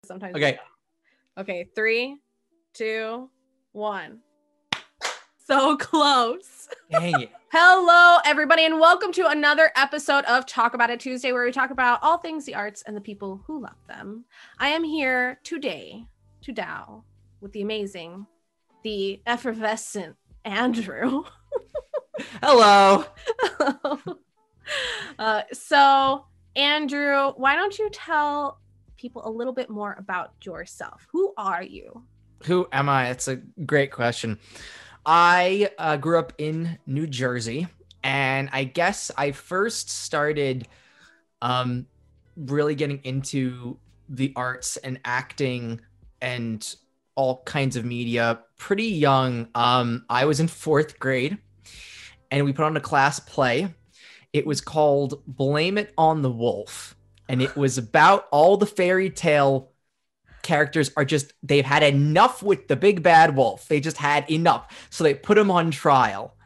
Sometimes. Okay. Okay. 3, 2, 1. So close. Dang it. Hello, everybody, and welcome to another episode of Talk About It Tuesday, where we talk about all things the arts and the people who love them. I am here today to Dow with the amazing, the effervescent Andrew. Hello. So, Andrew, why don't you tell people a little bit more about yourself? Who are you? Who am I? It's a great question. I grew up in New Jersey, and I guess I first started really getting into the arts and acting and all kinds of media pretty young. I was in 4th grade, and we put on a class play. It was called Blame It on the Wolf, and it was about all the fairy tale characters they've had enough with the big bad wolf. They just had enough. So they put him on trial.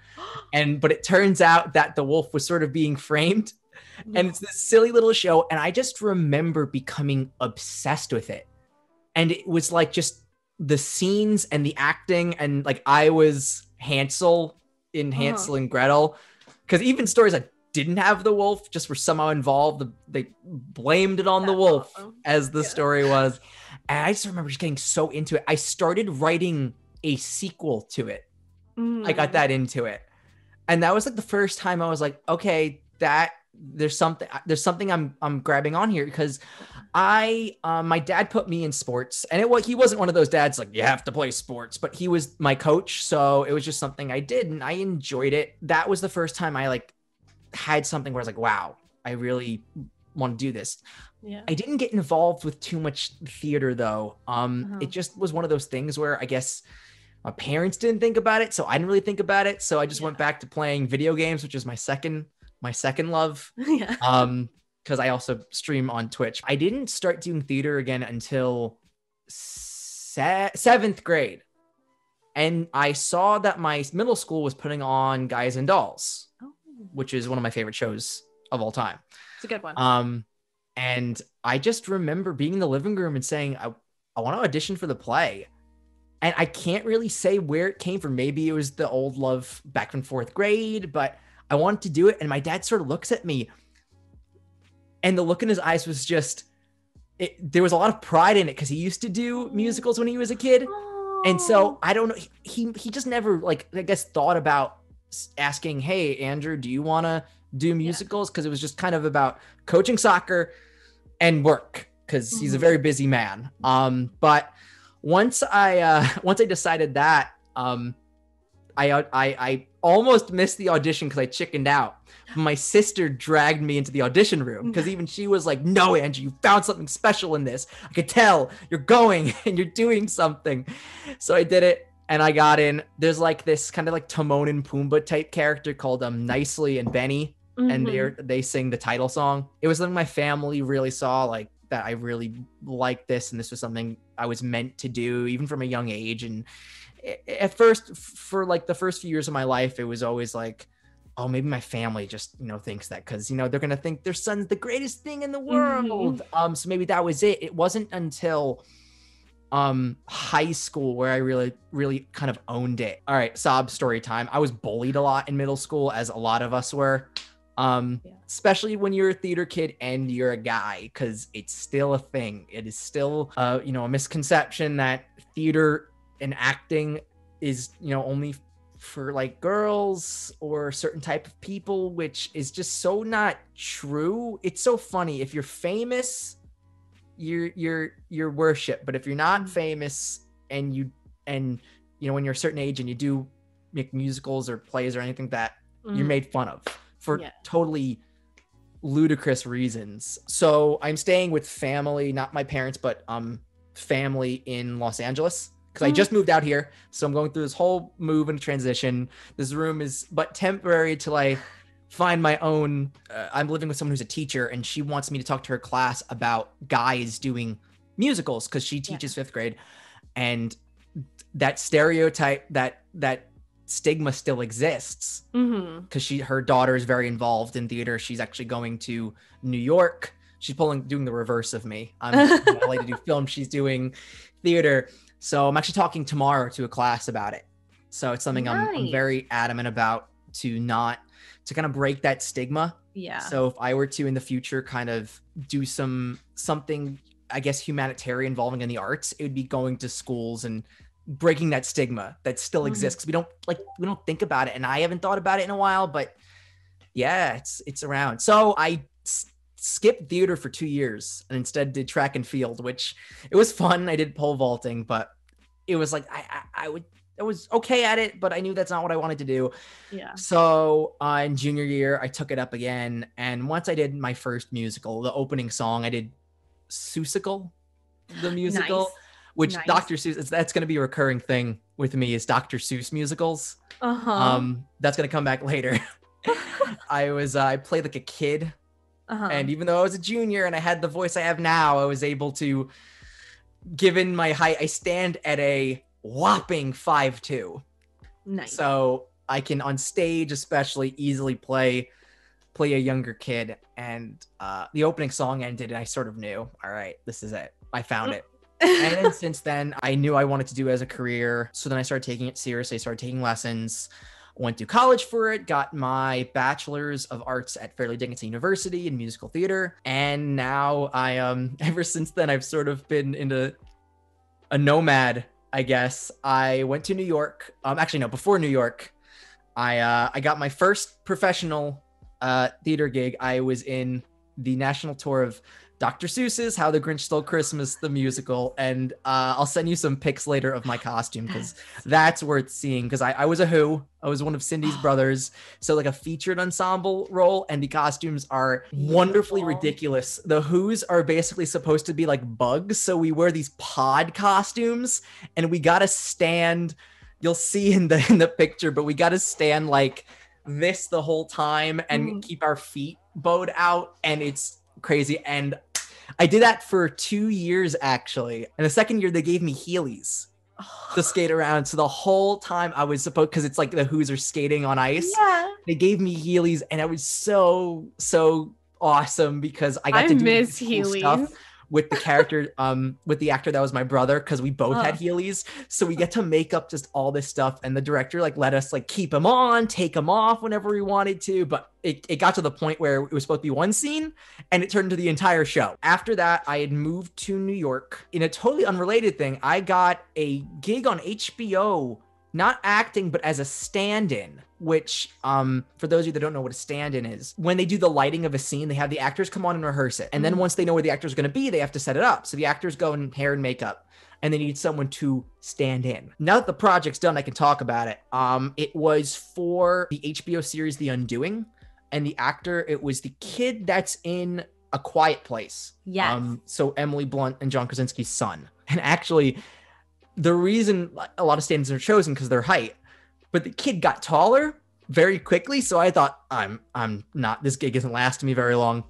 But it turns out that the wolf was sort of being framed. And it's this silly little show. And I just remember becoming obsessed with it. And it was like just the scenes and the acting. And like I was Hansel in Hansel and Gretel. Because even stories that didn't have the wolf just were somehow involved. They blamed it on the wolf as the story was. And I just remember just getting so into it. I started writing a sequel to it. I got that into it. And that was like the first time I was like, okay, there's something I'm grabbing on here, because my dad put me in sports, and he wasn't one of those dads like you have to play sports, but he was my coach. So it was just something I did and I enjoyed it. That was the first time I like had something where I was like, wow, I really want to do this. Yeah. I didn't get involved with too much theater though. It just was one of those things where I guess my parents didn't think about it, so I didn't really think about it. So I just went back to playing video games, which is my second love. Because I also stream on Twitch. I didn't start doing theater again until 7th grade. And I saw that my middle school was putting on Guys and Dolls, which is one of my favorite shows of all time. It's a good one. And I just remember being in the living room and saying, I want to audition for the play. And I can't really say where it came from. Maybe it was the old love back in 4th grade, but I wanted to do it. And my dad sort of looks at me, and the look in his eyes was just, there was a lot of pride in it, because he used to do musicals when he was a kid. And so I don't know, he just never, like, I guess, thought about asking, hey, Andrew, do you want to do musicals? Because it was just kind of about coaching soccer and work, because he's a very busy man. But once I decided that, I almost missed the audition because I chickened out. My sister dragged me into the audition room, because even she was like, no, Andrew, you found something special in this. I could tell you're going and you're doing something. So I did it and I got in. There's like this kind of like Timon and Pumbaa type character called Nicely and Benny. And they sing the title song. It was something my family really saw, like that I really liked this, and this was something I was meant to do even from a young age. And at first, for like the first few years of my life, it was always like, oh, maybe my family just, thinks that, because, they're going to think their son's the greatest thing in the world. So maybe that was it. It wasn't until high school where I really, really kind of owned it. All right, sob story time. I was bullied a lot in middle school, as a lot of us were. Especially when you're a theater kid and you're a guy, because it's still a thing. It is still, a misconception that theater and acting is, only for like girls or a certain type of people, which is just so not true. It's so funny. If you're famous, you're worship, but if you're not famous and when you're a certain age and you do make musicals or plays or anything, that you're made fun of for totally ludicrous reasons. So I'm staying with family, not my parents, but family in Los Angeles, because I just moved out here. So I'm going through this whole move and transition. This room is but temporary till I find my own. I'm living with someone who's a teacher, and she wants me to talk to her class about guys doing musicals, because she teaches 5th grade. And that stereotype, that stigma still exists, because her daughter is very involved in theater. She's actually going to New York she's doing the reverse of me. I'm in LA to do film. She's doing theater. So I'm actually talking tomorrow to a class about it. So it's something I'm very adamant about to kind of break that stigma. Yeah. So if I were to in the future kind of do something, I guess, humanitarian involving in the arts, it would be going to schools and breaking that stigma that still exists. We don't think about it. And I haven't thought about it in a while, but yeah, it's around. So I skipped theater for 2 years and instead did track and field, which it was fun. I did pole vaulting, but it was like, I was okay at it, but I knew that's not what I wanted to do. Yeah. So in junior year, I took it up again. And once I did my first musical, the opening song, I did Seussical, the musical, Nice. which Nice. Dr. Seuss, that's going to be a recurring thing with me is Dr. Seuss musicals. That's going to come back later. I played like a kid. And even though I was a junior and I had the voice I have now, I was able to, given my height, I stand at a whopping 5'2". Nice. So I can on stage especially easily play a younger kid. And the opening song ended and I sort of knew, all right, this is it. I found it. And then since then I knew I wanted to do it as a career. So then I started taking it seriously, started taking lessons, went to college for it, got my bachelor's of arts at Fairleigh Dickinson University in musical theater. And now ever since then, I've sort of been into a nomad, I guess. I went to New York. Actually, no, before New York, I got my first professional theater gig. I was in the national tour of Dr. Seuss's How the Grinch Stole Christmas, the musical. And I'll send you some pics later of my costume because that's worth seeing. Because I was a Who. I was one of Cindy's brothers. So like a featured ensemble role. And the costumes are wonderfully ridiculous. The Who's are basically supposed to be like bugs. So we wear these pod costumes and we got to stand. You'll see in the picture, but we got to stand like this the whole time and keep our feet bowed out. And it's crazy. And I did that for 2 years, actually. And the second year, they gave me Heelys to skate around. So the whole time I was supposed, because it's like the Who's are skating on ice. Yeah. They gave me Heelys, and it was so awesome because I got to do miss cool Heelys stuff with the character, with the actor that was my brother, because we both had Heelys. So we get to make up just all this stuff. And the director like let us like keep them on, take them off whenever we wanted to. But it got to the point where it was supposed to be one scene and it turned into the entire show. After that, I had moved to New York. In a totally unrelated thing, I got a gig on HBO, not acting, but as a stand-in, which for those of you that don't know what a stand-in is, when they do the lighting of a scene, they have the actors come on and rehearse it. And then once they know where the actor's going to be, they have to set it up. So the actors go in hair and makeup and they need someone to stand in. Now that the project's done, I can talk about it. It was for the HBO series The Undoing. And the actor, it was the kid that's in A Quiet Place. Yes. So Emily Blunt and John Krasinski's son. And actually, the reason a lot of stand-ins are chosen because their height, but the kid got taller very quickly. So I thought, I'm not, this gig isn't lasting me very long.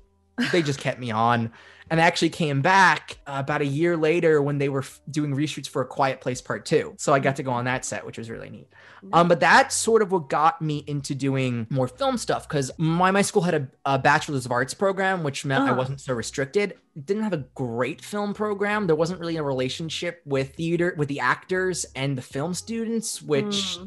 They just kept me on. And I actually came back about a year later when they were doing reshoots for A Quiet Place Part 2. So I got to go on that set, which was really neat. But that's sort of what got me into doing more film stuff, because my school had a Bachelor's of Arts program, which meant I wasn't so restricted. It didn't have a great film program. There wasn't really a relationship with theater, with the actors and the film students, which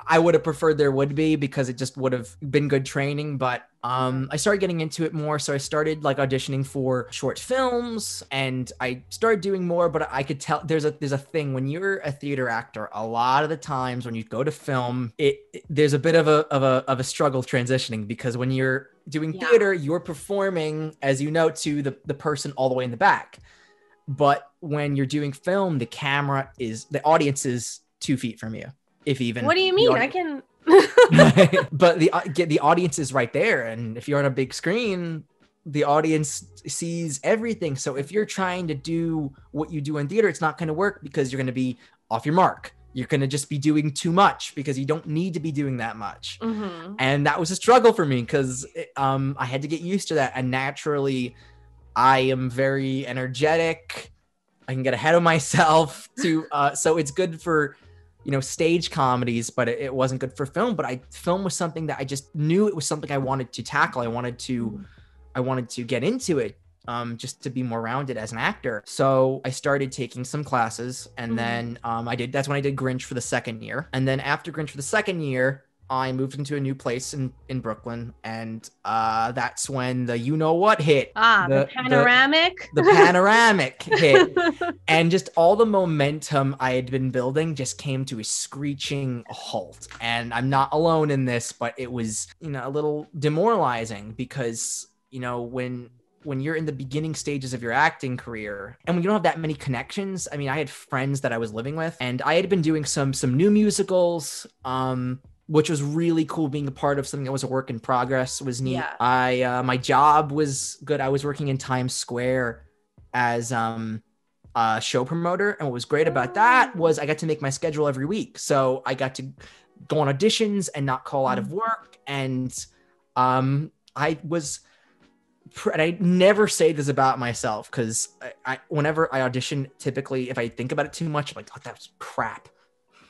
I would have preferred there would be, because it just would have been good training. But I started getting into it more. So I started like auditioning for short films and I started doing more, but I could tell there's a thing when you're a theater actor, a lot of the times when you go to film, there's a bit of a struggle transitioning, because when you're doing theater, you're performing, as you know, to the person all the way in the back. But when you're doing film, the audience is 2 feet from you, if even. What do you mean? I can. But the audience is right there, and if you're on a big screen, the audience sees everything. So if you're trying to do what you do in theater, it's not going to work, because you're going to be off your mark. You're going to just be doing too much, because you don't need to be doing that much. And that was a struggle for me, because I had to get used to that. And naturally, I am very energetic. I can get ahead of myself too. So it's good for, stage comedies, but it wasn't good for film. But film was something that I just knew it was something I wanted to tackle. I wanted to get into it. just to be more rounded as an actor. So I started taking some classes, and then that's when I did Grinch for the second year. And then after Grinch for the second year, I moved into a new place in Brooklyn, and that's when the you know what hit. The panoramic. The panoramic hit. And just all the momentum I had been building just came to a screeching halt. And I'm not alone in this, but it was, a little demoralizing because, when you're in the beginning stages of your acting career and when you don't have that many connections, I mean, I had friends that I was living with, and I had been doing some new musicals, which was really cool. Being a part of something that was a work in progress was neat. Yeah. My job was good. I was working in Times Square as a show promoter. And what was great about that was I got to make my schedule every week. So I got to go on auditions and not call out of work. And and I never say this about myself because whenever I audition, typically if I think about it too much, I'm like, oh, that was crap.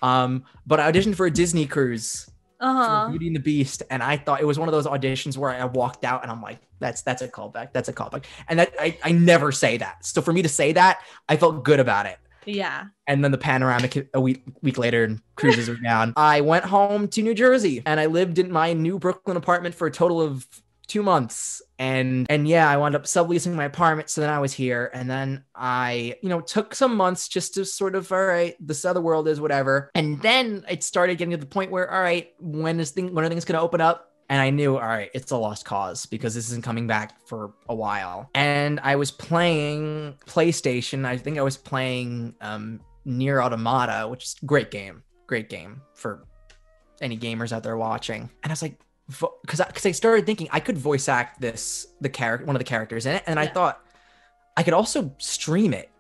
But I auditioned for a Disney cruise for Beauty and the Beast, and I thought it was one of those auditions where I walked out and I'm like, that's a callback. That's a callback. And that I never say that. So for me to say that, I felt good about it. Yeah. And then the panoramic a week later and cruises were down. I went home to New Jersey and I lived in my new Brooklyn apartment for a total of 2 months. And yeah, I wound up subleasing my apartment. So then I was here, and then I, took some months just to sort of, all right, this other world is whatever. And then it started getting to the point where, all right, when are things going to open up? And I knew, all right, it's a lost cause because this isn't coming back for a while. And I was playing PlayStation. I think I was playing Nier Automata, which is great game for any gamers out there watching. And I was like, because I started thinking I could voice act one of the characters in it, and I thought I could also stream it.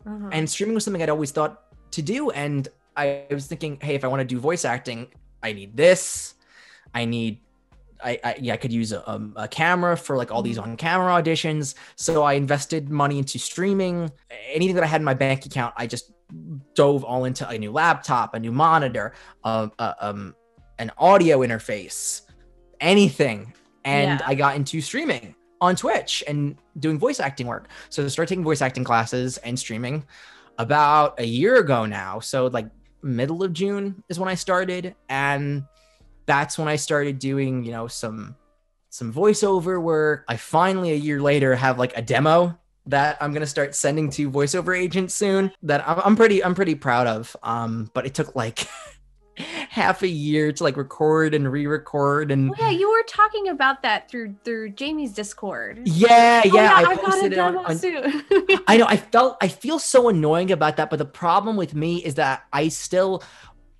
And streaming was something I'd always thought to do, and I was thinking, hey, if I want to do voice acting, I need this. I could use a camera for like all these on-camera auditions. So I invested money into streaming. Anything that I had in my bank account, I just dove all into a new laptop, a new monitor, an audio interface. Anything. And I got into streaming on Twitch and doing voice acting work. So I started taking voice acting classes and streaming about a year ago now. So like middle of June is when I started. And that's when I started doing, some voiceover work. I finally, a year later, have like a demo that I'm going to start sending to voiceover agents soon that I'm pretty proud of. But it took like half a year to like record and re-record. And you were talking about that through Jamie's Discord. Yeah. I got a demo soon. I know. I feel so annoying about that, but the problem with me is that I still,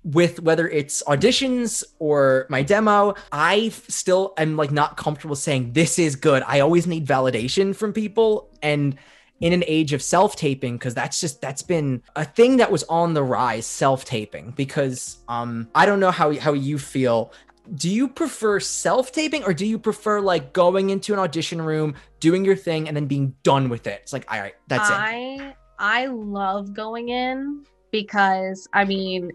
with whether it's auditions or my demo, I still am like not comfortable saying this is good. I always need validation from people, and in an age of self-taping, because that's been a thing that was on the rise, self-taping, because I don't know how you feel. Do you prefer self-taping, or do you prefer like going into an audition room, doing your thing, and then being done with it? It's like, all right, that's it. I love going in because I'm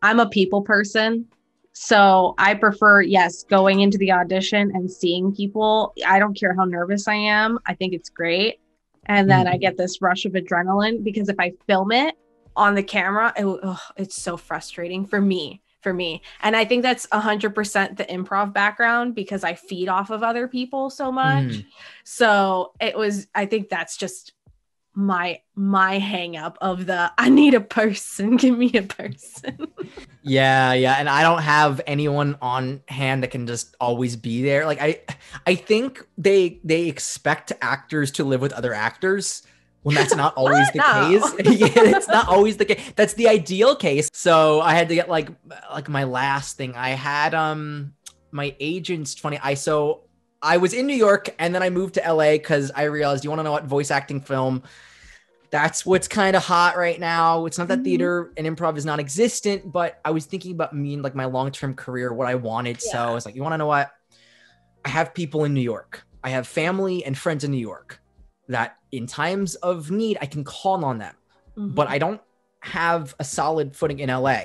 a people person. So I prefer, going into the audition and seeing people. I don't care how nervous I am. I think it's great. And then I get this rush of adrenaline, because if I film it on the camera, it's so frustrating for me. And I think that's 100% the improv background, because I feed off of other people so much. So I think that's just my hang up of I need a person. Give me a person. Yeah. And I don't have anyone on hand that can just always be there. Like I think they expect actors to live with other actors when that's not always the case. Yeah, it's not always the case. That's the ideal case. So I had to get like my last thing. I had my agent's funny. I was in New York, and then I moved to LA because I realized, you want to know what? Voice acting film, that's what's kind of hot right now. It's not that theater and improv is non-existent, but I was thinking about me and like my long-term career, what I wanted. Yeah. So I was like, you want to know what? I have people in New York. I have family and friends in New York that in times of need, I can call on them, but I don't have a solid footing in LA.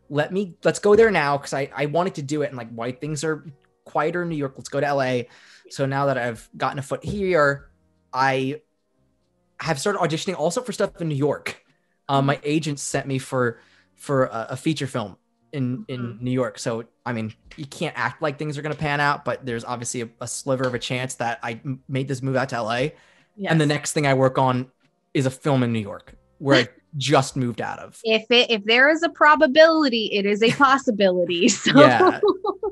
Let's go there now, because I wanted to do it, and like, why things are quieter in New York, let's go to LA. So now that I've gotten a foot here, I have started auditioning also for stuff in New York. My agent sent me for a feature film in New York. So, I mean, you can't act like things are going to pan out, but there's obviously a sliver of a chance that I made this move out to LA. Yes. And the next thing I work on is a film in New York where I just moved out of. If there is a probability, it is a possibility. So. Yeah,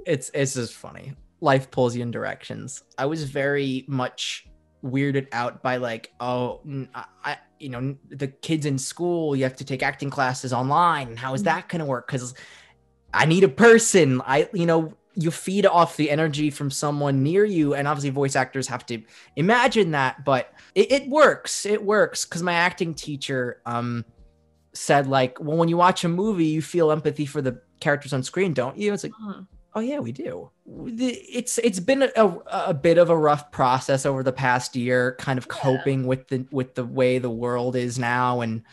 it's just funny. Life pulls you in directions. I was very much weirded out by like, the kids in school, you have to take acting classes online. How is that going to work? Because I need a person. You feed off the energy from someone near you, and obviously voice actors have to imagine that, but it works. It works because my acting teacher said like, well, when you watch a movie, you feel empathy for the characters on screen, don't you? It's like, oh yeah, we do. It's been a bit of a rough process over the past year, kind of coping with the way the world is now, and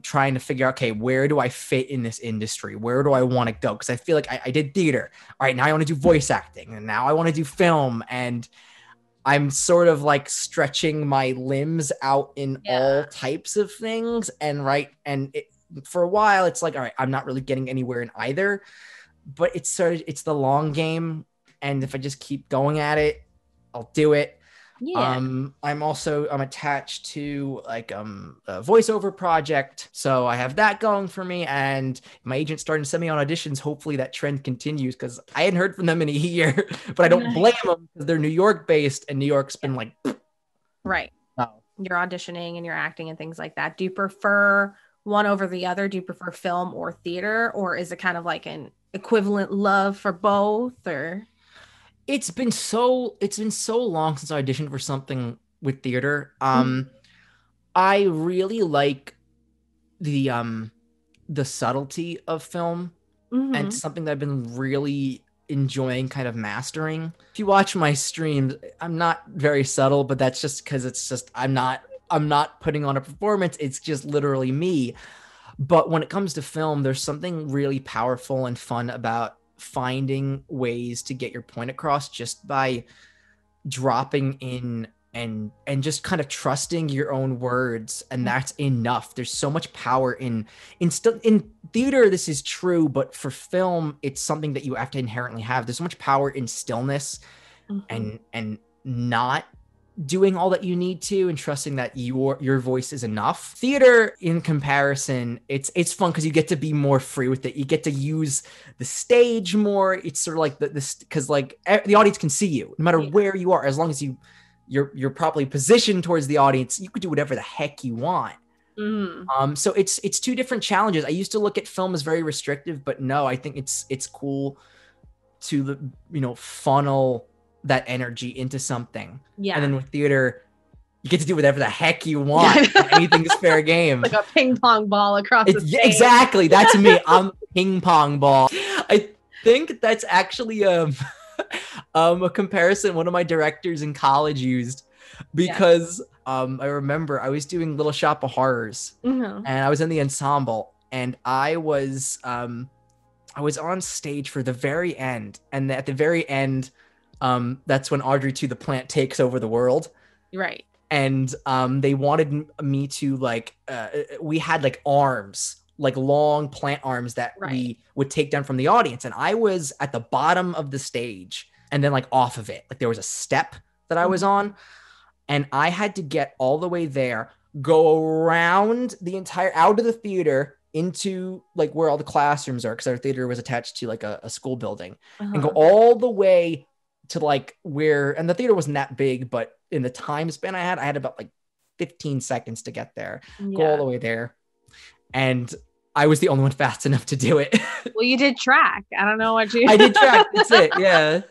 trying to figure out, okay, where do I fit in this industry? Where do I want to go? Because I feel like I did theater. All right, now I want to do voice acting, and now I want to do film, and I'm sort of like stretching my limbs out in all types of things. And for a while, it's like, all right, I'm not really getting anywhere in either. But it's the long game, and if I just keep going at it, I'll do it. Yeah. I'm attached to like a voiceover project, so I have that going for me, and my agent's starting to send me on auditions. Hopefully that trend continues, because I hadn't heard from them in a year, but I don't blame them because they're New York based, and New York's been like right. You're auditioning and you're acting and things like that. Do you prefer one over the other? Do you prefer film or theater, or is it kind of like an equivalent love for both? Or it's been so long since I auditioned for something with theater. I really like the subtlety of film, and something that I've been really enjoying kind of mastering. If you watch my streams, I'm not very subtle, but that's just because I'm not putting on a performance. It's just literally me. But when it comes to film, there's something really powerful and fun about finding ways to get your point across just by dropping in and just kind of trusting your own words, and that's enough. There's so much power in theater. This is true, but for film, it's something that you have to inherently have. There's so much power in stillness and not doing all that you need to, and trusting that your voice is enough. Theater, in comparison, it's fun because you get to be more free with it. You get to use the stage more. It's sort of like this because like the audience can see you no matter where you are, as long as you're properly positioned towards the audience. You could do whatever the heck you want. So it's two different challenges. I used to look at film as very restrictive, but no, I think it's cool to funnel that energy into something. And then with theater, you get to do whatever the heck you want. Anything's fair game. Like a ping pong ball across the stage. Exactly. That's me. I'm ping pong ball. I think that's actually a comparison one of my directors in college used, because I remember I was doing Little Shop of Horrors, and I was in the ensemble, and I was on stage for the very end, and at the very end, that's when Audrey 2 the Plant takes over the world. Right. And they wanted me to like, we had like arms, like long plant arms that we would take down from the audience. And I was at the bottom of the stage and then like off of it. Like there was a step that I was on, and I had to get all the way there, go around the entire, out of the theater into like where all the classrooms are, because our theater was attached to like a school building, and go all the way to like where, and the theater wasn't that big, but in the time span I had about like 15 seconds to get there, go all the way there. And I was the only one fast enough to do it. Well, you did track. I don't know what you... I did track. That's it. Yeah.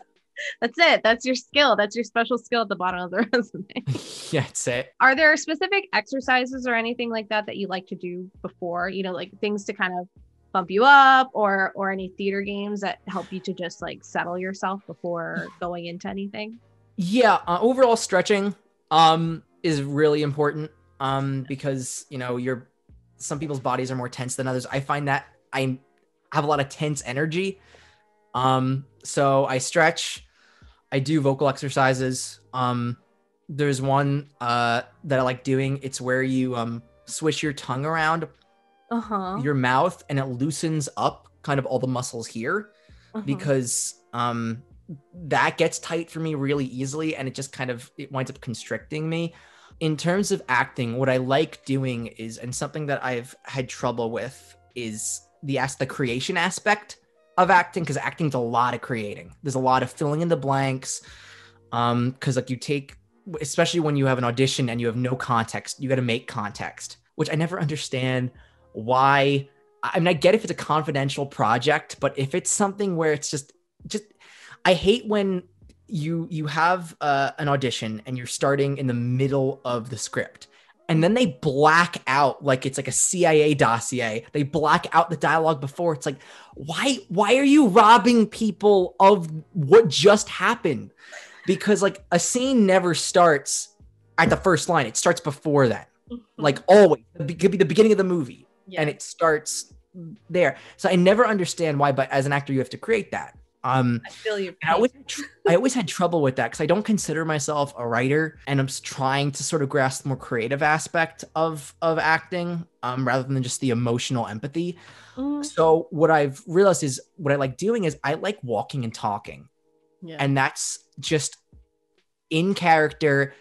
That's it. That's your skill. That's your special skill at the bottom of the resume. Yeah, that's it. Are there specific exercises or anything like that you like to do before, like things to kind of bump you up, or any theater games that help you to just like settle yourself before going into anything? Yeah. Overall stretching is really important because, some people's bodies are more tense than others. I find that I have a lot of tense energy. So I stretch, I do vocal exercises. There's one that I like doing. It's where you swish your tongue around your mouth and it loosens up kind of all the muscles here because that gets tight for me really easily and it winds up constricting me. In terms of acting, what I like doing is, and something that I've had trouble with is the creation aspect of acting, because acting's a lot of creating. There's a lot of filling in the blanks. Because like you take, especially when you have an audition and you have no context, you got to make context, which I never understand why. I mean, I get if it's a confidential project, but if it's something where it's just I hate when you have an audition and you're starting in the middle of the script and then they black out like it's like a CIA dossier. They black out the dialogue before. It's like, why are you robbing people of what just happened? Because like a scene never starts at the first line. It starts before that. Like always. It could be the beginning of the movie and it starts there. So I never understand why, but as an actor, you have to create that. I feel you. I always had trouble with that because I don't consider myself a writer, and I'm trying to sort of grasp the more creative aspect of acting, rather than just the emotional empathy. So what I've realized is what I like doing is I like walking and talking, and that's just in character,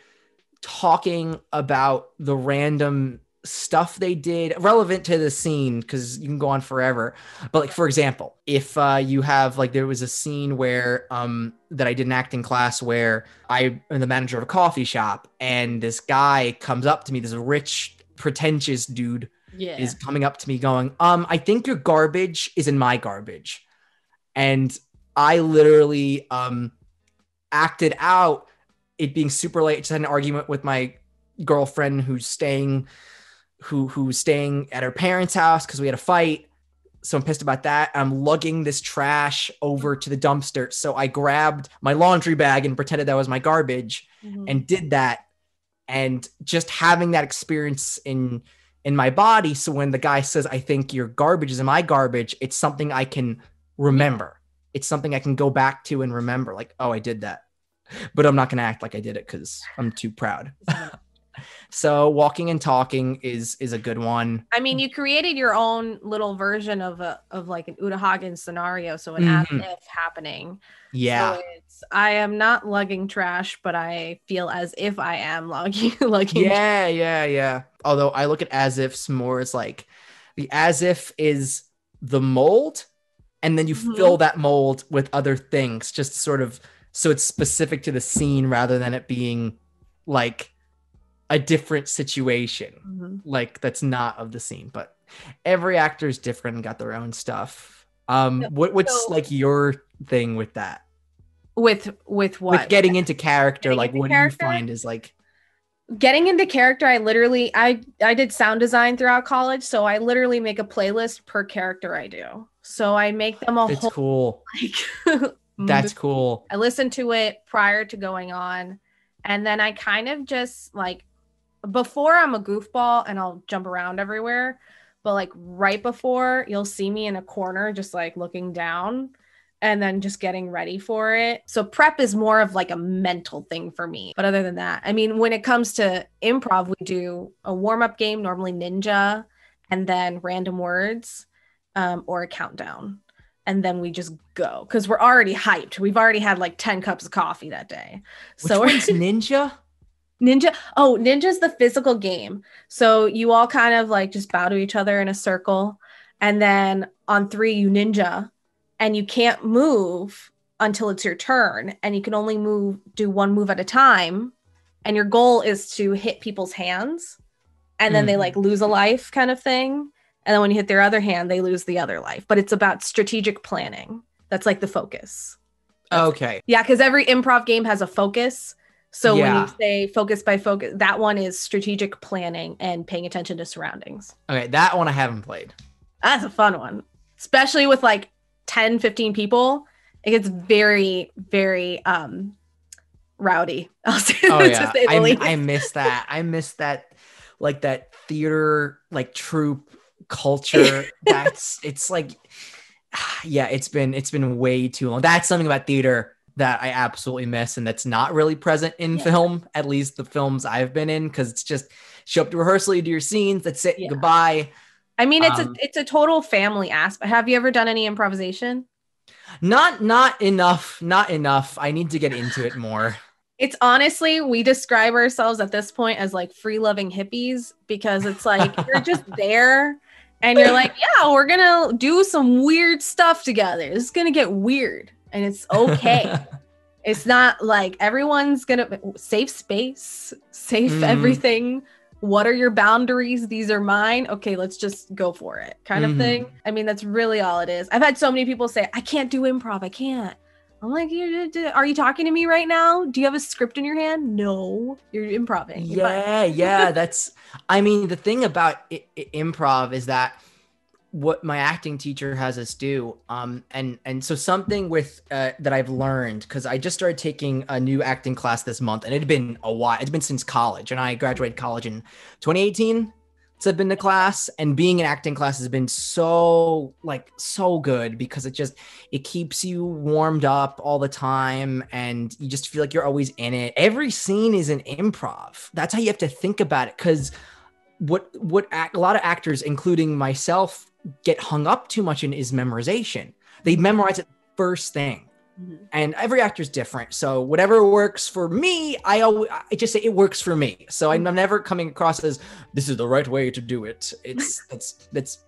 talking about the random stuff they did relevant to the scene, because you can go on forever. But like, for example, if you have like, there was a scene where that I did an acting class where I am the manager of a coffee shop and this guy comes up to me, this rich pretentious dude is coming up to me going, I think your garbage is in my garbage. And I literally acted out it being super late. Just had an argument with my girlfriend who's staying at her parents' house because we had a fight. So I'm pissed about that. I'm lugging this trash over to the dumpster. So I grabbed my laundry bag and pretended that was my garbage and did that. And just having that experience in my body. So when the guy says, I think your garbage is in my garbage, it's something I can remember. It's something I can go back to and remember, like, oh, I did that. But I'm not going to act like I did it because I'm too proud. So walking and talking is a good one. I mean, you created your own little version of like an Uta Hagen scenario. So an as if happening. Yeah. So I am not lugging trash, but I feel as if I am lugging. Yeah. Although I look at as ifs more as like the as if is the mold, and then you fill that mold with other things, just sort of so it's specific to the scene rather than it being like a different situation, like that's not of the scene. But every actor is different and got their own stuff. What's like your thing with that? With what? With getting into character, like what do you find is like getting into character? I did sound design throughout college, so I literally make a playlist per character I do. So I make them a That's whole cool. Like That's cool. I listen to it prior to going on, and then I kind of just like before I'm a goofball and I'll jump around everywhere, but like right before you'll see me in a corner just like looking down and then just getting ready for it. So prep is more of like a mental thing for me. But other than that, I mean, when it comes to improv, we do a warm-up game, normally ninja, and then random words or a countdown. And then we just go because we're already hyped. We've already had like 10 cups of coffee that day. So which one's ninja? Ninja. Oh, ninja's the physical game. So you all kind of like just bow to each other in a circle. And then on 3, you ninja. And you can't move until it's your turn. And you can only do one move at a time. And your goal is to hit people's hands. And then they like lose a life kind of thing. And then when you hit their other hand, they lose the other life. But it's about strategic planning. That's like the focus. Okay. Yeah, because every improv game has a focus. So when you say focus by focus, that one is strategic planning and paying attention to surroundings. Okay, that one I haven't played. That's a fun one. Especially with like 10, 15 people. It gets very, very rowdy. I'll say, I miss that. I miss that, like that theater, like troupe culture. It's like, yeah, it's been way too long. That's something about theater that I absolutely miss, and that's not really present in film, at least the films I've been in, because it's just show up to rehearsal, you do your scenes, that's it, goodbye. I mean, it's a total family aspect. Have you ever done any improvisation? Not enough. I need to get into it more. It's honestly, we describe ourselves at this point as like free loving hippies, because it's like you're just there and you're like, yeah, we're gonna do some weird stuff together. It's gonna get weird and it's okay. It's not like everyone's gonna safe space, safe everything. What are your boundaries? These are mine. Okay, let's just go for it, kind of thing. I mean, that's really all it is. I've had so many people say, I can't do improv. I can't. I'm like, are you talking to me right now? Do you have a script in your hand? No, you're improving. Yeah. I mean, the thing about improv is that what my acting teacher has us do, and so something with that I've learned, because I just started taking a new acting class this month, and it had been a while. It's been since college, and I graduated college in 2018. So I've been to class, and being in acting class has been so good, because it keeps you warmed up all the time, and you just feel like you're always in it. Every scene is an improv. That's how you have to think about it, because what a lot of actors, including myself, get hung up too much in is memorization. They memorize it first thing. And every actor is different. So whatever works for me, I just say it works for me. So I'm never coming across as this is the right way to do it. That's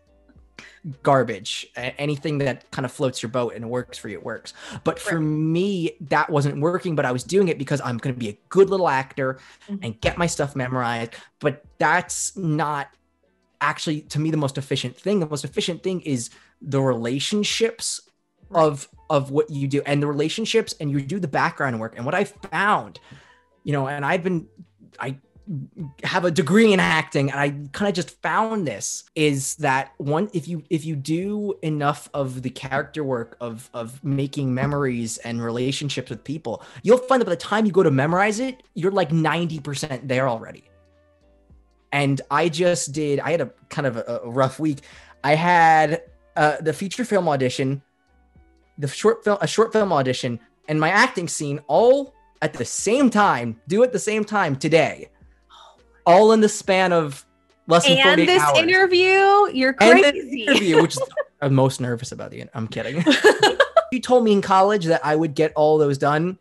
garbage. Anything that kind of floats your boat and works for you, it works. But for me, that wasn't working, but I was doing it because I'm going to be a good little actor and get my stuff memorized. But that's not actually, to me, the most efficient thing. The most efficient thing is the relationships of what you do, and the relationships, and you do the background work. And what I found, and I have a degree in acting, and I kind of just found this, is that if you do enough of the character work of making memories and relationships with people, you'll find that by the time you go to memorize it, you're like 90% there already. And I had a kind of a rough week. I had the feature film audition, a short film audition, and my acting scene all at the same time, today. All in the span of less than 48 hours. And this interview, you're crazy. Which is I'm most nervous about I'm kidding. You told me in college that I would get all those done.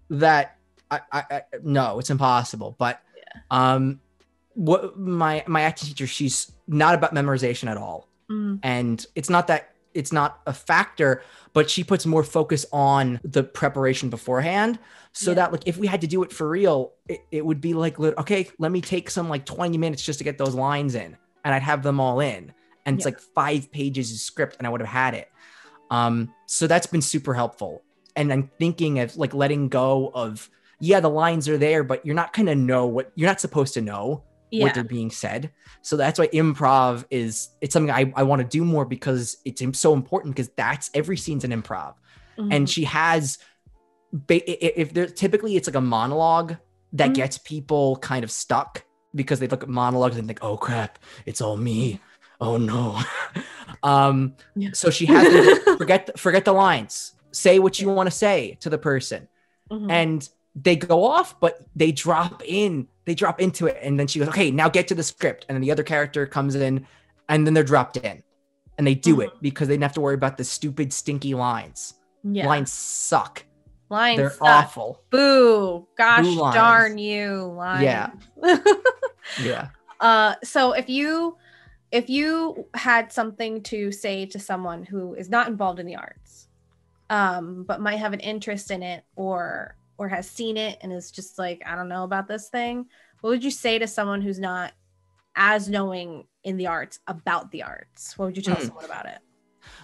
That I no, it's impossible. But what my acting teacher, she's not about memorization at all. And it's not a factor, but she puts more focus on the preparation beforehand, so that like if we had to do it for real, it would be like, okay, let me take some like 20 minutes just to get those lines in, and I'd have them all in, and it's like 5 pages of script, and I would have had it. So that's been super helpful. And I'm thinking of like letting go of, the lines are there, but you're not going to know what you're not supposed to know. What they're being said. So that's why improv it's something I want to do more, because it's so important, because that's every scene's an improv. And she has, if there's typically it's like a monologue that gets people kind of stuck, because they look at monologues and think, oh crap, it's all me. Oh no. So she has to forget the lines, say what you want to say to the person. And they go off, but they drop into it. And then she goes, okay, now get to the script. And then the other character comes in, and then they're dropped in, and they do it because they didn't have to worry about the stupid, stinky lines. Lines suck. They're awful. Boo. Gosh, boo darn you. Lines. Yeah. So if you had something to say to someone who is not involved in the arts, but might have an interest in it, or has seen it and is just like, I don't know about this thing, what would you say to someone who's not as knowing in the arts about the arts? What would you tell someone about it?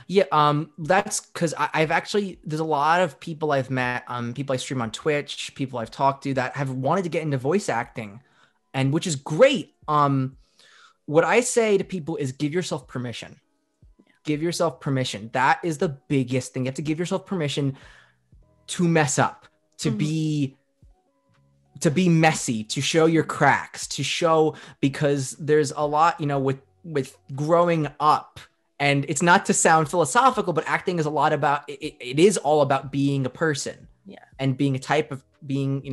Yeah, that's because I've actually, there's a lot of people I've met, people I stream on Twitch, people I've talked to that have wanted to get into voice acting, and which is great. What I say to people is give yourself permission. Give yourself permission. That is the biggest thing. You have to give yourself permission to mess up, to be messy, to show your cracks, because there's a lot, with growing up. And it's not to sound philosophical, but acting is a lot about, it is all about being a person. and being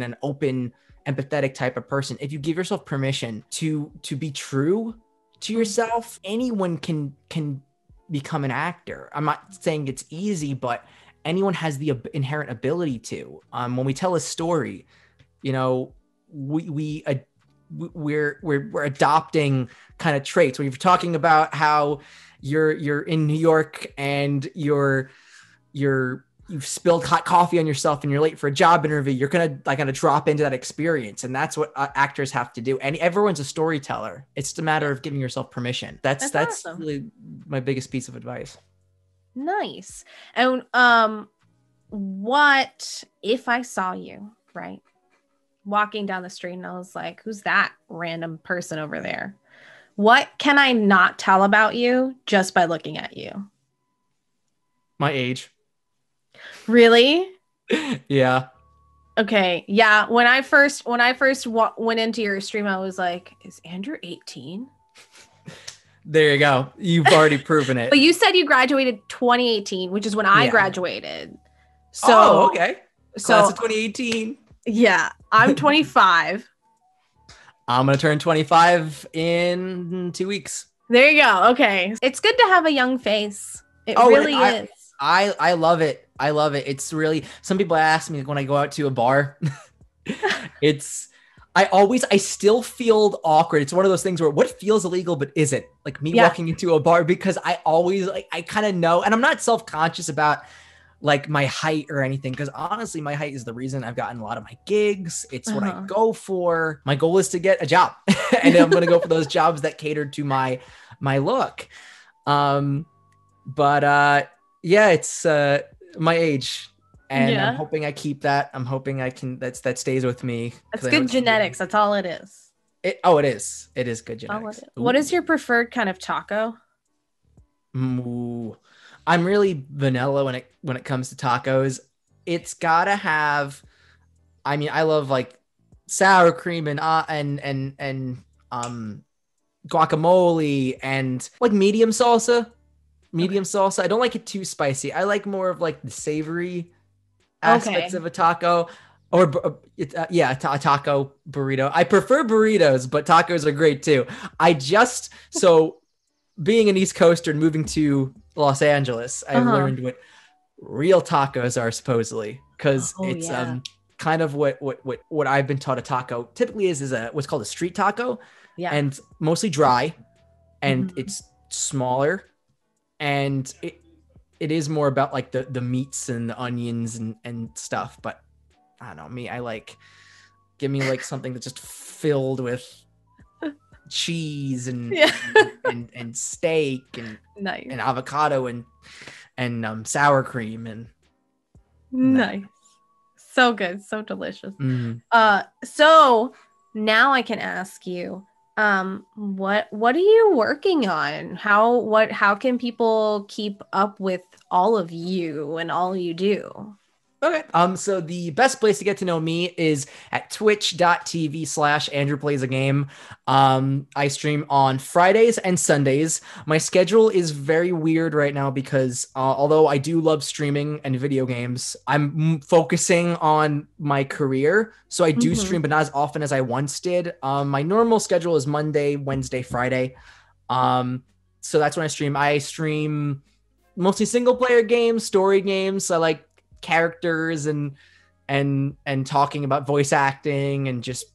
an open, empathetic type of person. If you give yourself permission to be true to yourself, anyone can become an actor. I'm not saying it's easy, but anyone has the inherent ability to. When we tell a story, you know, we're adopting kind of traits. When you're talking about how you're in New York and you've spilled hot coffee on yourself and you're late for a job interview, you're gonna drop into that experience, and that's what actors have to do. And everyone's a storyteller. It's just a matter of giving yourself permission. That's awesome. Really my biggest piece of advice. Nice. And what if I saw you walking down the street and I was like, who's that random person over there? What can I not tell about you just by looking at you? My age. Really? Yeah. Okay. Yeah. When I first went into your stream, I was like, is Andrew 18? There you go. You've already proven it. But you said you graduated 2018, which is when I graduated. So, oh, okay. Class of 2018. Yeah. I'm 25. I'm going to turn 25 in 2 weeks. There you go. Okay. It's good to have a young face. It really is. I love it. I love it. It's really, some people ask me when I go out to a bar, I still feel awkward. It's one of those things where what feels illegal, but isn't, like me walking into a bar, because I always I kind of know, and I'm not self-conscious about like my height or anything, because honestly, my height is the reason I've gotten a lot of my gigs. It's what I go for. My goal is to get a job, and I'm going to go for those jobs that cater to my look. Yeah, it's my age, and I'm hoping I keep that. I'm hoping I can. That stays with me. That's good genetics. That's all it is. It is. It is good genetics. What is your preferred kind of taco? Ooh. I'm really vanilla when it comes to tacos. It's gotta have. I mean, I love like sour cream and guacamole and like medium salsa. Salsa. I don't like it too spicy. I like more of like the savory aspects of a taco, or a taco burrito. I prefer burritos, but tacos are great too. Being an East Coaster and moving to Los Angeles, I've learned what real tacos are supposedly, because it's kind of what I've been taught a taco typically is what's called a street taco, and mostly dry, and it's smaller. And it is more about like the meats and the onions and stuff. But I don't know, give me like something that's just filled with cheese and steak and and avocado and sour cream and nice. So good, so delicious. So now I can ask you, what are you working on? How can people keep up with all of you and all you do? Okay. So the best place to get to know me is at twitch.tv/AndrewPlaysAGame. I stream on Fridays and Sundays. My schedule is very weird right now because although I do love streaming and video games, I'm focusing on my career. So I do stream, but not as often as I once did. My normal schedule is Monday, Wednesday, Friday. So that's when I stream. I stream mostly single player games, story games. I like characters and talking about voice acting, and just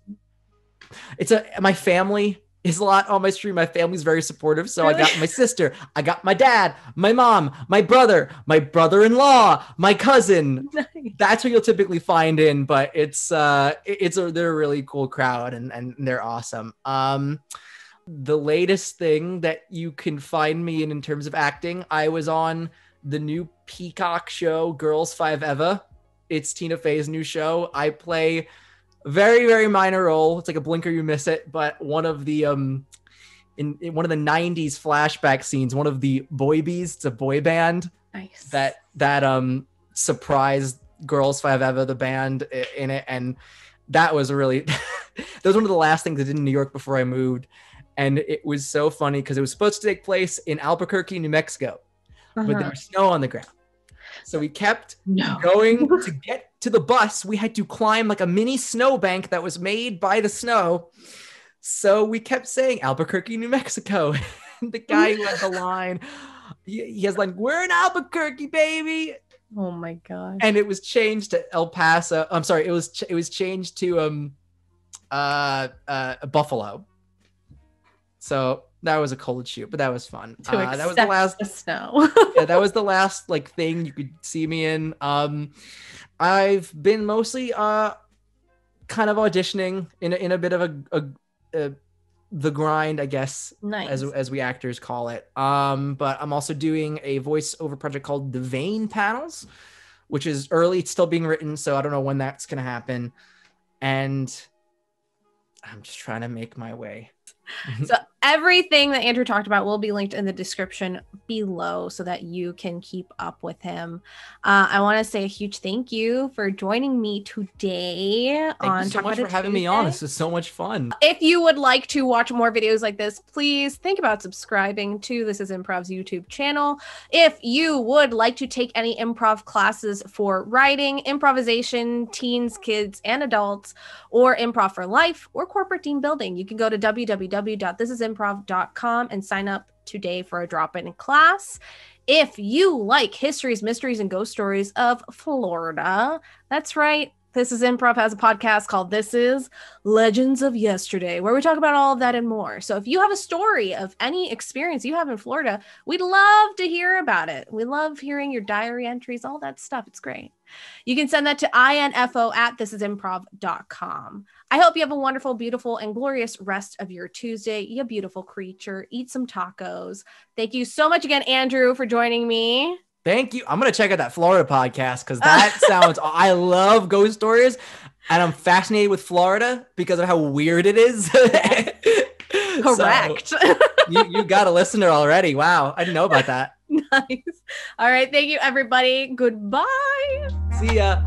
my family is a lot on my stream. My family's very supportive. So really? I got my sister, I got my dad, my mom, my brother, my brother-in-law, my cousin. Nice. That's what you'll typically find in, but they're a really cool crowd and they're awesome. The latest thing that you can find me in terms of acting, I was on the new Peacock show, Girls 5 Eva. It's Tina Fey's new show. I play a very, very minor role. It's like a blinker, you miss it. But one of the in one of the 90s flashback scenes, one of the boy bees, it's a boy band. Nice. That surprised Girls 5 Eva, the band in it. And that was really that was one of the last things I did in New York before I moved. And it was so funny because it was supposed to take place in Albuquerque, New Mexico. But there was snow on the ground. So we kept going to get to the bus, we had to climb like a mini snowbank that was made by the snow. So we kept saying Albuquerque, New Mexico. And the guy who had the line, he has like, we're in Albuquerque, baby. Oh my gosh. And it was changed to El Paso. I'm sorry, it was changed to Buffalo. So that was a cold shoot, but that was fun. That was the last snow. Yeah, that was the last like thing you could see me in. I've been mostly kind of auditioning in a bit of the grind, I guess, nice. as we actors call it. But I'm also doing a voiceover project called The Vein Panels, which is early. It's still being written, so I don't know when that's gonna happen. And I'm just trying to make my way. So everything that Andrew talked about will be linked in the description below so that you can keep up with him. I want to say a huge thank you for joining me today. Thank you so much for having me on. This is so much fun. If you would like to watch more videos like this, please think about subscribing to This Is Improv's YouTube channel. If you would like to take any improv classes for writing, improvisation, teens, kids, and adults, or improv for life or corporate team building, you can go to www.thisisimprov.com and sign up today for a drop-in class. If you like histories, mysteries, and ghost stories of Florida, that's right. This Is Improv has a podcast called This Is Legends of Yesterday, where we talk about all of that and more. So if you have a story of any experience you have in Florida, we'd love to hear about it. We love hearing your diary entries, all that stuff. It's great. You can send that to info@thisisimprov.com. I hope you have a wonderful, beautiful, and glorious rest of your Tuesday. You beautiful creature. Eat some tacos. Thank you so much again, Andrew, for joining me. Thank you. I'm going to check out that Florida podcast because that sounds, I love ghost stories and I'm fascinated with Florida because of how weird it is. Correct. So, you got a listener already. Wow. I didn't know about that. Nice. All right. Thank you, everybody. Goodbye. See ya.